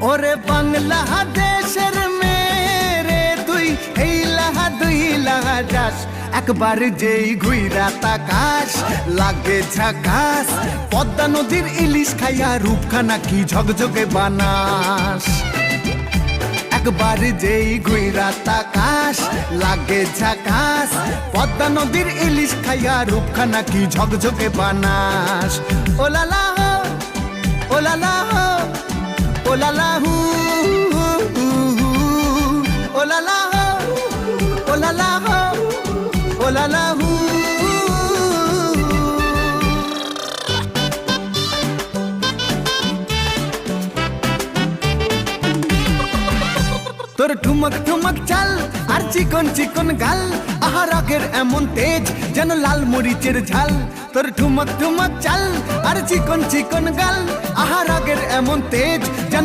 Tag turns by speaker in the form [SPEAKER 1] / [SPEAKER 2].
[SPEAKER 1] ওরে বাংলাদেশের মেরে তুই এই লাহা দুই লাহা যাস, একবার যেই ঘুইরা তাকাস লাগে ঝাকাস। পদ্মা নদীর ইলিশ খাইয়া রূপখানা কি ঝকঝকে বানাস। একবার যেই ঘুইরা তাকাস লাগে ঝাকাস। পদ্মা নদীর ইলিশ খাইয়া রূপখানা কি ঝকঝকে বানাস। ওলালা হো ওলালা হো ওলালা হু ওলালা হো ওলালা হো ওলালা হু। তোর ঠুমক ঠুমক চাল আর চিকন চিকন গাল, আহা রাগের এমন তেজ যেন লাল মরিচের ঝাল। তোর ঠুমক ঠুমক চাল আর চিকন চিকন গাল, আহা রাগের এমন তেজ যেন